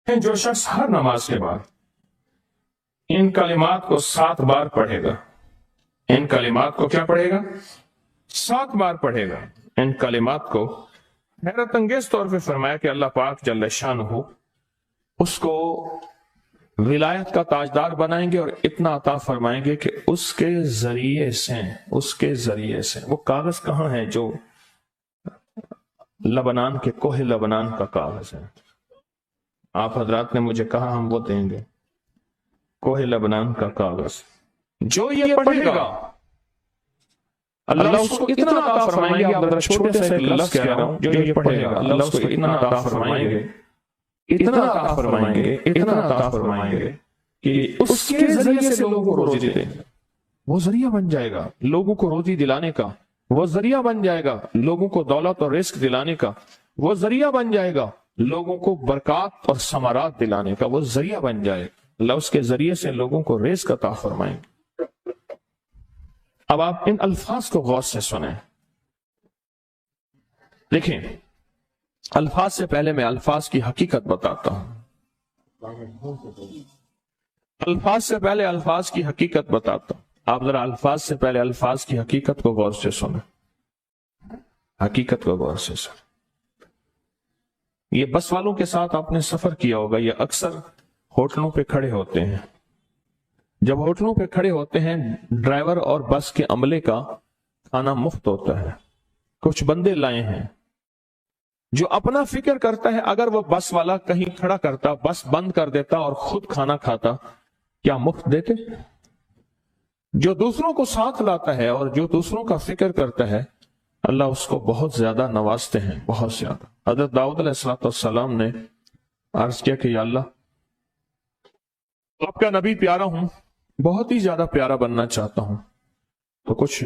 जो शख्स हर नमाज के बाद इन कलिमात को 7 बार पढ़ेगा, इन कलिमात को क्या पढ़ेगा? 7 बार पढ़ेगा। इन कलिमात को हैरत अंगेज तौर पे फरमाया कि अल्लाह पाक जल्ल शानुहु उसको विलायत का ताजदार बनाएंगे और इतना अता फरमाएंगे कि उसके जरिए से वो कागज कहां है जो लबनान के कोहे लबनान का कागज है। आप हजरात ने मुझे कहा हम वो देंगे, कोहे लबनान का कागज। जो ये पढ़ेगा अल्लाह उसको इतना अता फरमाएंगे। आप जरा छोटे से लफ्ज कह रहा हूं, जो ये पढ़ेगा अल्लाह उसको इतना अता फरमाएंगे, इतना अता फरमाएंगे, इतना अता फरमाएंगे कि उसके जरिए से लोगों को रोजी देंगे। वो जरिया बन जाएगा लोगों को रोजी दिलाने का, वो जरिया बन जाएगा लोगों को दौलत और रिस्क दिलाने का, वो जरिया बन जाएगा लोगों को बरकत और समारात दिलाने का, वो जरिया बन जाएगा। अल्लाह उसके जरिए से लोगों को रिस्क अता फरमाएंगे। अब आप इन अल्फाज को गौर से सुने। देखें, अल्फाज से पहले मैं अल्फाज की हकीकत बताता हूं। अल्फाज से पहले अल्फाज की हकीकत बताता हूं। आप जरा अल्फाज से पहले अल्फाज की हकीकत को गौर से सुने, हकीकत को गौर से सुने। ये बस वालों के साथ आपने सफर किया होगा, ये अक्सर होटलों पे खड़े होते हैं। जब होटलों पे खड़े होते हैं, ड्राइवर और बस के अमले का खाना मुफ्त होता है। कुछ बंदे लाए हैं जो अपना फिक्र करता है, अगर वो बस वाला कहीं खड़ा करता, बस बंद कर देता और खुद खाना खाता, क्या मुफ्त देते? जो दूसरों को साथ लाता है और जो दूसरों का फिक्र करता है, अल्लाह उसको बहुत ज्यादा नवाजते हैं, बहुत ज्यादा। हजरत दाऊद अलैहिस्सलाम ने अर्ज किया कि या अल्लाह, आपका नबी प्यारा हूं, बहुत ही ज्यादा प्यारा बनना चाहता हूं, तो कुछ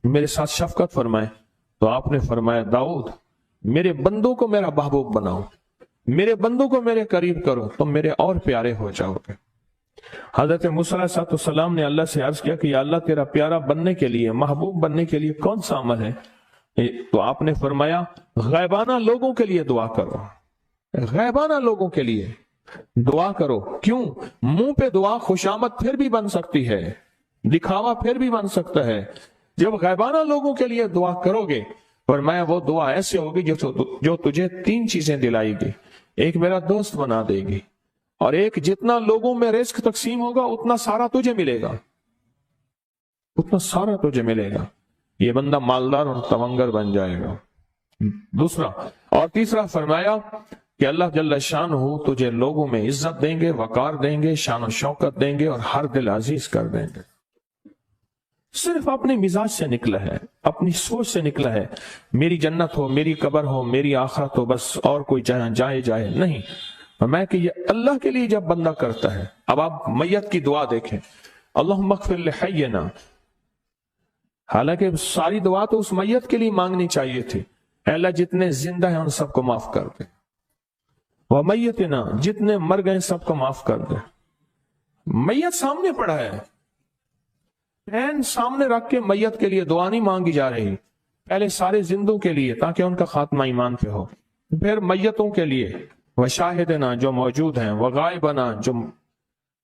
मेरे साथ शफकत फरमाए। तो आपने फरमाया, दाऊद, मेरे बंदों को मेरा महबूब बनाओ, मेरे बंदों को मेरे करीब करो, तो मेरे और प्यारे हो जाओगे। हजरत मूसा अलैहिस्सलाम ने अल्लाह से अर्ज किया कि या अल्लाह, तेरा प्यारा बनने के लिए, महबूब बनने के लिए कौन सा अमल है? तो आपने फरमाया, गैबाना लोगों के लिए दुआ करो, गैबाना लोगों के लिए दुआ करो। क्यों? मुंह पे दुआ खुशामद फिर भी बन सकती है, दिखावा फिर भी बन सकता है। जब गैबाना लोगों के लिए दुआ करोगे, फरमाया वो दुआ ऐसे होगी जो तुझे 3 चीजें दिलाएगी। एक मेरा दोस्त बना देगी, और एक जितना लोगों में रिस्क तकसीम होगा उतना सारा तुझे मिलेगा, उतना सारा तुझे मिलेगा। ये बंदा मालदार और तवंगर बन जाएगा। दूसरा और तीसरा फरमाया कि अल्लाह जल्ल शानुहु तुझे लोगों में इज्जत देंगे, वकार देंगे, शान और शौकत देंगे और हर दिल अजीज कर देंगे। सिर्फ अपने मिजाज से निकला है, अपनी सोच से निकला है, मेरी जन्नत हो, मेरी कब्र हो, मेरी आखिरत हो, बस और कोई जाए जाए नहीं। मैं कि ये अल्लाह के लिए जब बंदा करता है। अब आप मैयत की दुआ देखें, अल्लाहुम्मा अग़फ़िर लिहय्यिना, हालांकि सारी दुआ तो उस मैयत के लिए मांगनी चाहिए थी। अल्लाह जितने जिंदा हैं उन सबको माफ कर दे, व मैयतिना, जितने मर गए सबको माफ कर दे। मैयत सामने पड़ा है, पैन सामने रख के मैयत के लिए दुआ नहीं मांगी जा रही। पहले सारे जिंदों के लिए ताकि उनका खात्मा ईमान पे हो, फिर मैयतों के लिए, व शाहिदना जो मौजूद हैं, व गायबना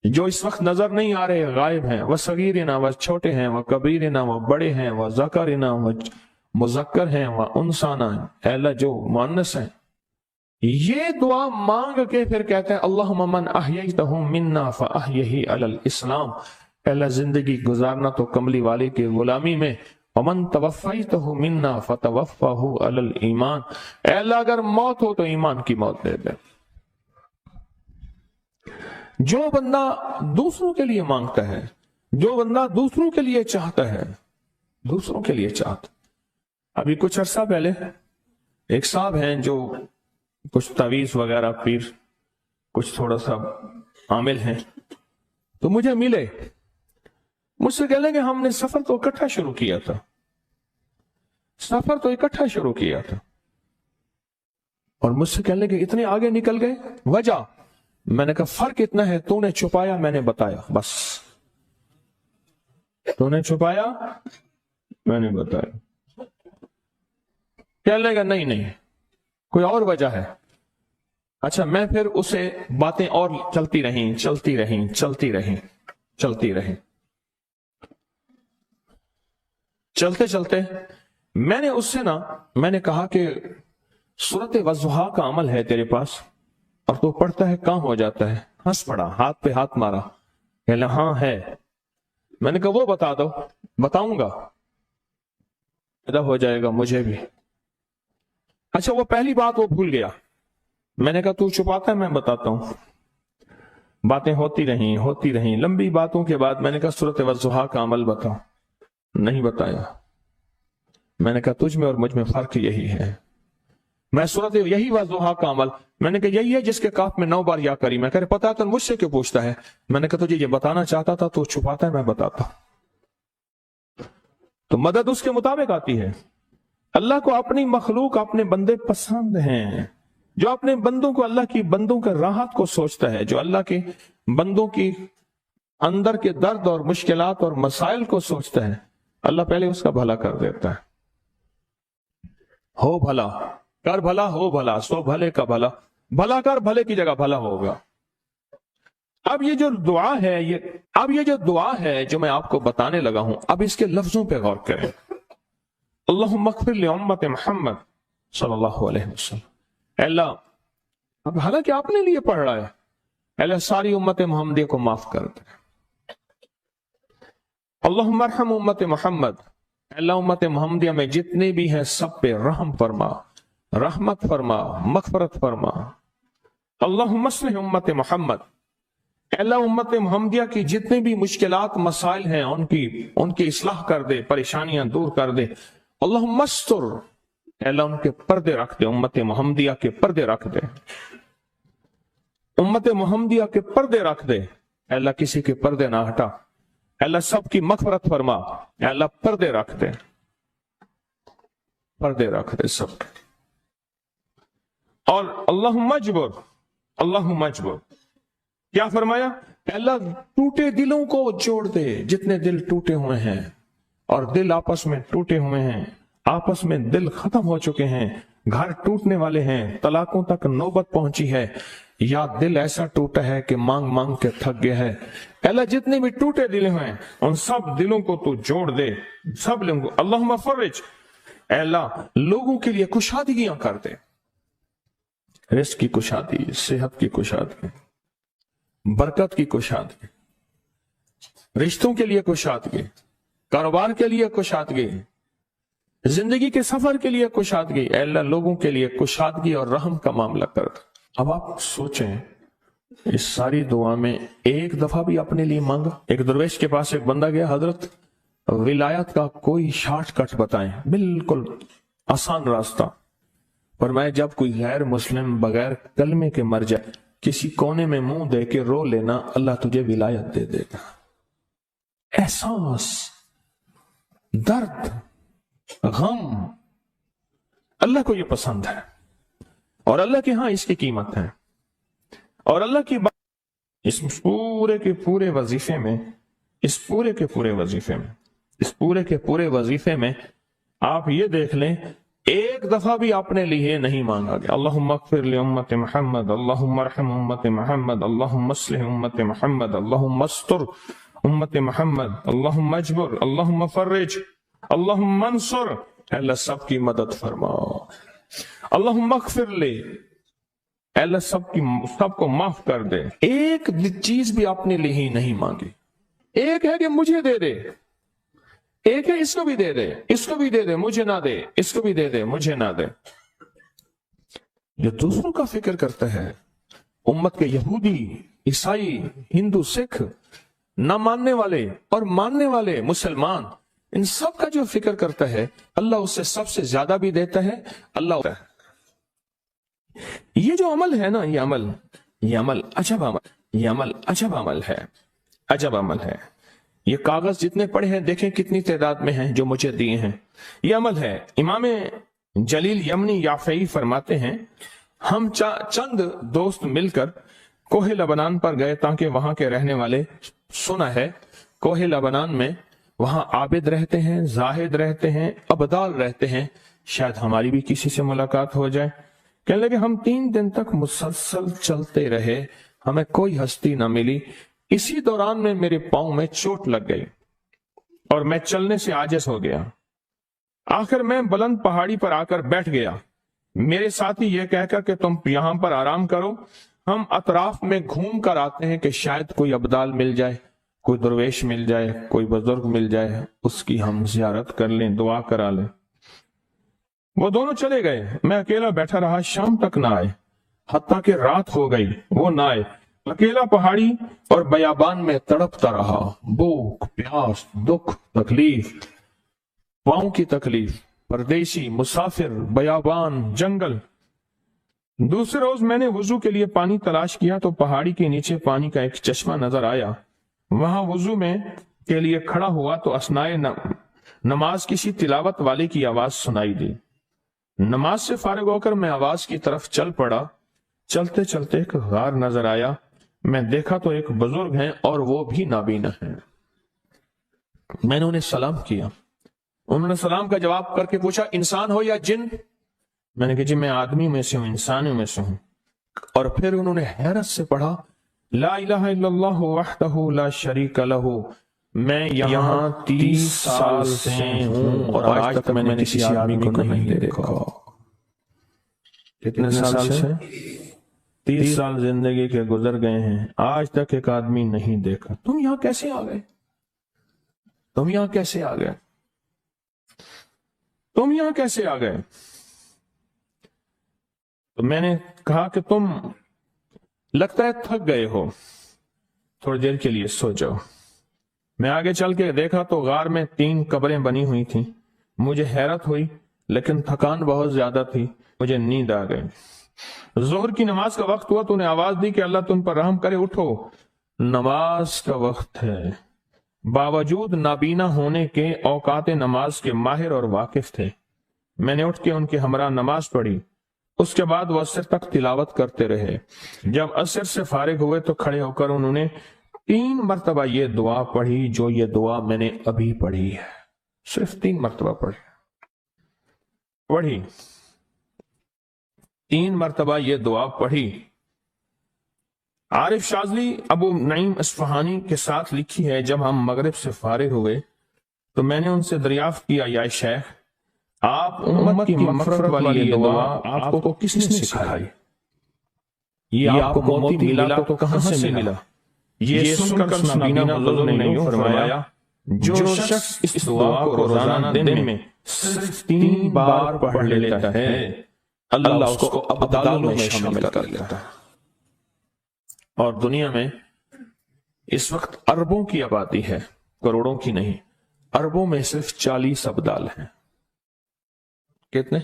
जो इस वक्त नजर नहीं आ रहे, गायब हैं, व सगीरना व छोटे हैं, व कबीरना व बड़े हैं, व ज़करना व मुज़क्कर हैं, व उनसाना अल्लाह जो मुअन्नस हैं। ये दुआ मांग के फिर कहते हैं, अल्लाहुम्मा मन अहयैतहु मिन्ना फअहयिही अलल इस्लाम, पहला जिंदगी गुजारना तो कमली वाले की गुलामी में। वमन तवफ़्फ़ैतहु मिन्ना फतवफ़्फ़हु अलल ईमान, अल्लाह अगर मौत हो तो ईमान की मौत दे दे। जो बंदा दूसरों के लिए मांगता है, जो बंदा दूसरों के लिए चाहता है, दूसरों के लिए चाहता। अभी कुछ अरसा पहले एक साहब हैं जो कुछ तावीज वगैरह पीर, कुछ थोड़ा सा आमिल हैं, तो मुझे मिले, मुझसे कह लेंगे हमने सफर तो इकट्ठा शुरू किया था, सफर तो इकट्ठा शुरू किया था, और मुझसे कह लेंगे इतने आगे निकल गए, वजह? मैंने कहा फर्क इतना है, तूने छुपाया, मैंने बताया, बस। तूने छुपाया, मैंने बताया। कह लेगा नहीं कोई और वजह है। अच्छा, मैं फिर उसे बातें और चलती रहीं चलती रहीं चलती रहीं चलती रहीं। चलते चलते मैंने कहा कि सूरत वज़ुहा का अमल है तेरे पास और तू पढ़ता है, काम हो जाता है। हंस पड़ा, हाथ पे हाथ मारा, कहला हाँ है। मैंने कहा वो बता दो। बताऊंगा, पैदा हो जाएगा मुझे भी। अच्छा, वो पहली बात वो भूल गया। मैंने कहा तू छुपाता है, मैं बताता हूं। बातें होती रहीं लंबी बातों के बाद मैंने कहा सूरत वज़ुहा का अमल बताओ। नहीं बताया। मैंने कहा तुझ में और मुझ में फर्क यही है। मैं सूरत यही वज़ुहा का अमल, मैंने कहा यही है जिसके काफ में 9 बार या करी। मैं कह पता है तो मुझसे क्यों पूछता है? मैंने कहा तुझे ये बताना चाहता था, तो छुपाता है, मैं बताता। तो मदद उसके मुताबिक आती है। अल्लाह को अपनी मखलूक, अपने बंदे पसंद हैं। जो अपने बंदों को, अल्लाह की बंदों के राहत को सोचता है, जो अल्लाह के बंदों की अंदर के दर्द और मुश्किलात और मसाइल को सोचता है, अल्लाह पहले उसका भला कर देता है। हो भला कर भला, हो भला सो भले का भला, भला कर भले की जगह भला होगा। अब ये जो दुआ है जो मैं आपको बताने लगा हूं, अब इसके लफ्जों पे गौर करें। अल्लाहुम्मा अग़फ़िर लि उम्मति मुहम्मद सल्लल्लाहु अलैहि वसल्लम। अल्लाह, अब हालांकि आपने लिए पढ़ रहा है, अल्लाह सारी उम्मत मुहम्मदी को माफ कर दे। अल्लाहुम्मा अरहम उम्मति मुहम्मद, अल्लाह उम्मत मुहम्मदिया में जितने भी हैं सब पे रहम फरमा, रहमत फरमा, मग़फ़िरत फरमा। अल्लाहुम्मा अस्लिह उम्मत मुहम्मद, अल्लाह उम्मत मुहम्मदिया की जितने भी मुश्किलात मसाइल हैं उनकी इस्लाह कर दे, परेशानियां दूर कर दे। अल्लाहुम्मा अस्तर, अल्लाह उनके पर्दे रख दे, उम्मत मुहम्मदिया के पर्दे रख दे, उम्मत मुहम्मदिया के पर्दे रख दे। अल्लाह किसी के पर्दे ना हटा, अल्लाह सबकी मग़फ़िरत फरमा, अल्लाह पर्दे रख दे, पर्दे रख दे सब। और अल्लाहुम्मा अजबर, क्या फरमाया? अल्लाह टूटे दिलों को जोड़ दे, जितने दिल टूटे हुए हैं और दिल आपस में टूटे हुए हैं, आपस में दिल खत्म हो चुके हैं, घर टूटने वाले हैं, तलाकों तक नौबत पहुंची है, या दिल ऐसा टूटा है कि मांग मांग के थक गया है। अल्लाह जितने भी टूटे दिल हैं उन सब दिलों को तू जोड़ दे, सब लोगों को। अल्लाहुम्मा फर्रिज, अल्लाह लोगों के लिए कुशादगियां कर दे, रिज़्क़ की कुशादगी, सेहत की कुशादगी, बरकत की कुशादगी, रिश्तों के लिए कुशादगी, कारोबार के लिए कुशादगी, जिंदगी के सफर के लिए कुशादगी। अल्लाह लोगों के लिए कुशादगी और रहम का मामला कर। अब आप सोचें, इस सारी दुआ में एक दफा भी अपने लिए मांगा? एक दरवेश के पास एक बंदा गया, हजरत विलायत का कोई शॉर्टकट बताएं, बिल्कुल आसान रास्ता। पर मैं, जब कोई गैर मुस्लिम बगैर कलमे के मर जाए, किसी कोने में मुंह दे के रो लेना, अल्लाह तुझे विलायत दे देगा। एहसास, दर्द, गम, अल्लाह को ये पसंद है और अल्लाह के यहां इसकी कीमत है। और अल्लाह की बात इस पूरे के पूरे वजीफे में आप ये देख लें, एक दफा भी आपने लिए नहीं मांगा गया अल्लाहुम्मा अग़फ़िर लि उम्मति मुहम्मद, अल्लाहुम्मा अरहम उम्मति मुहम्मद, अल्लाहुम्मा अस्लिह उम्मति मुहम्मद, अल्लाहुम्मा अस्तर उम्मति मुहम्मद, अल्लाहुम्मा अजबर, अल्लाहुम्मा फर्रिज, अल्लाहुम्मा अंसुर, अल्लाह सबकी मदद फरमा। अल्लाहुम्मा अग़फ़िर लि, अल्लाह सबको माफ कर दे। एक चीज भी आपने लिए ही नहीं मांगी। एक है कि मुझे दे दे, एक है इसको भी दे दे, इसको भी दे दे, मुझे ना दे, इसको भी दे दे, मुझे ना दे। जो दूसरों का फिक्र करता है, उम्मत के यहूदी, ईसाई, हिंदू, सिख, न मानने वाले और मानने वाले मुसलमान, इन सब का जो फिक्र करता है, अल्लाह उससे सबसे ज्यादा भी देता है। अल्लाह होता है। ये जो अमल है ना, ये अमल अजब अमल है। ये कागज जितने पड़े हैं, देखें कितनी तादाद में हैं जो मुझे दिए हैं। ये अमल है। इमाम जलील यमनी याफई फरमाते हैं, हम चंद दोस्त मिलकर कोहे लबनान पर गए ताकि वहां के रहने वाले, सुना है कोहे लबनान में वहां आबिद रहते हैं, जाहिद रहते हैं, अबदाल रहते हैं, शायद हमारी भी किसी से मुलाकात हो जाए। کہنے لگے ہم 3 دن تک مسلسل چلتے رہے، ہمیں کوئی ہستی نہ ملی۔ اسی دوران میں میرے پاؤں میں چوٹ لگ گئی اور میں چلنے سے عاجز ہو گیا۔ آخر میں بلند پہاڑی پر آ کر بیٹھ گیا۔ میرے ساتھی یہ کہہ کر کہ تم یہاں پر آرام کرو، ہم اطراف میں گھوم کر آتے ہیں کہ شاید کوئی ابدال مل جائے، کوئی درویش مل جائے، کوئی بزرگ مل جائے، اس کی ہم زیارت کر لیں، دعا کرا لیں۔ وہ دونوں چلے گئے، میں اکیلا بیٹھا رہا، شام تک نہ آئے، حتیٰ کہ رات ہو گئی، وہ نہ آئے۔ اکیلا پہاڑی اور بیابان میں تڑپتا رہا، بھوک، پیاس، دکھ، تکلیف، پاؤں کی تکلیف، پردیسی، مسافر، بیابان، جنگل۔ دوسرے روز میں نے وضو کے لیے پانی تلاش کیا تو پہاڑی کے نیچے پانی کا ایک چشمہ نظر آیا۔ وہاں وضو میں کے لیے کھڑا ہوا تو اثنائے نماز کسی تلاوت والے کی آواز سنائی دی۔ نماز سے فارغ ہو کر میں آواز کی طرف چل پڑا۔ چلتے چلتے ایک غار نظر آیا، میں دیکھا تو ایک بزرگ ہیں اور وہ بھی نابینا ہیں۔ میں نے انہیں سلام کیا، انہوں نے سلام کا جواب کر کے پوچھا انسان ہو یا جن؟ میں نے کہا جی میں آدمی میں سے ہوں، انسانوں میں سے ہوں۔ اور پھر انہوں نے حیرت سے پڑھا لا الہ الا اللہ وحدہ لا شریک لہ، میں یہاں 30 سال سے ہوں اور آج تک میں نے کسی آدمی کو نہیں دیکھا۔ کتنے سال سے؟ 30 سال زندگی کے گزر گئے ہیں، آج تک ایک آدمی نہیں دیکھا۔ تم یہاں کیسے آ گئے؟ تم یہاں کیسے آ گئے؟ تم یہاں کیسے آ گئے؟ تو میں نے کہا کہ تم لگتا ہے تھک گئے ہو، تھوڑی دیر کے لیے سو جاؤ۔ میں آگے چل کے دیکھا تو غار میں 3 قبریں بنی ہوئی تھیں۔ مجھے حیرت ہوئی لیکن تھکان بہت زیادہ تھی، مجھے نیند آ گئی۔ ظہر کی نماز کا وقت ہوا تو انہیں آواز دی کہ اللہ تم پر رحم کرے، اٹھو نماز کا وقت ہے۔ باوجود نابینا ہونے کے اوقات نماز کے ماہر اور واقف تھے۔ میں نے اٹھ کے ان کے ہمراہ نماز پڑھی، اس کے بعد وہ عصر تک تلاوت کرتے رہے۔ جب عصر سے فارغ ہوئے تو کھڑے ہو کر انہوں نے 3 مرتبہ یہ دعا پڑھی جو یہ دعا میں نے ابھی پڑھی ہے، صرف 3 مرتبہ پڑھی 3 مرتبہ یہ دعا پڑھی۔ عارف شاذلی ابو نعیم اصفہانی کے ساتھ لکھی ہے جب ہم مغرب سے فارغ ہوئے تو میں نے ان سے دریافت کیا یا شیخ آپ امت کی مغفرت والی یہ دعا آپ کو کس نے سکھائی؟ یہ آپ کو موتی ملا تو کہاں سے ملا؟ یہ سن کر نابینا بزرگ نے یوں فرمایا جو شخص اس دعا کو روزانہ دن میں صرف 3 بار پڑھ لیتا ہے اللہ اس کو ابدالوں میں شامل کر لیتا ہے۔ اور دنیا میں اس وقت اربوں کی آبادی ہے، کروڑوں کی نہیں، اربوں میں صرف 40 ابدال ہیں۔ کتنے؟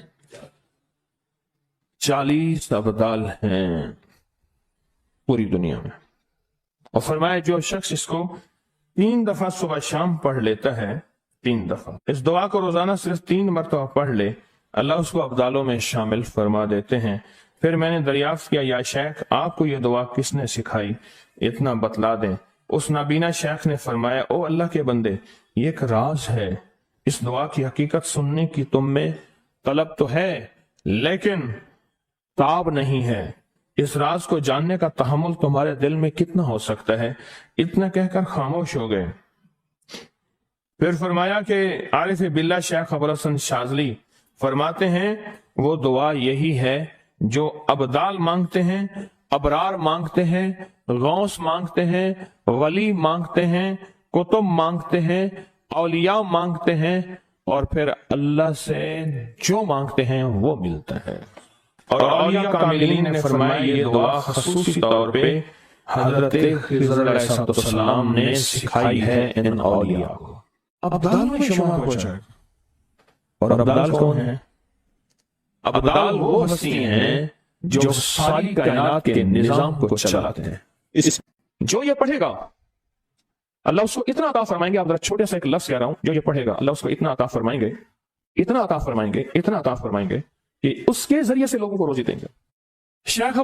40 ابدال ہیں پوری دنیا میں۔ اور فرمایا جو شخص اس کو 3 دفعہ صبح شام پڑھ لیتا ہے، 3 دفعہ اس دعا کو روزانہ صرف 3 مرتبہ پڑھ لے، اللہ اس کو ابدالوں میں شامل فرما دیتے ہیں۔ پھر میں نے دریافت کیا یا شیخ آپ کو یہ دعا کس نے سکھائی؟ اتنا بتلا دیں۔ اس نابینا شیخ نے فرمایا او اللہ کے بندے، یہ ایک راز ہے، اس دعا کی حقیقت سننے کی تم میں طلب تو ہے لیکن تاب نہیں ہے، اس راز کو جاننے کا تحمل تمہارے دل میں کتنا ہو سکتا ہے؟ اتنا کہہ کر خاموش ہو گئے۔ پھر فرمایا کہ عارف باللہ شیخ ابوالحسن شاذلی فرماتے ہیں وہ دعا یہی ہے جو ابدال مانگتے ہیں، ابرار مانگتے ہیں، غوث مانگتے ہیں، ولی مانگتے ہیں، کتب مانگتے ہیں، اولیاء مانگتے ہیں، اور پھر اللہ سے جو مانگتے ہیں وہ ملتا ہے۔ اور اولیاء کاملین نے فرمایا یہ دعا خصوصی طور پہ حضرت خضر علیہ السلام نے سکھائی ہے ان اولیاء کو۔ ابدال میں شمار ہو جائے۔ اور ابدال کون ہیں؟ ابدال وہ ہستی ہیں جو ساری کائنات کے نظام کو چلاتے ہیں۔ جو یہ پڑھے گا اللہ اس کو اتنا عطا فرمائیں گے، آپ ذرا چھوٹے سا ایک لفظ کہہ رہا ہوں، جو یہ پڑھے گا اللہ اس کو اتنا عطا فرمائیں گے، اتنا عطا فرمائیں گے، اتنا عطا فرمائیں گے کہ اس کے ذریعے سے لوگوں کو روزی دیں گے۔ شیخ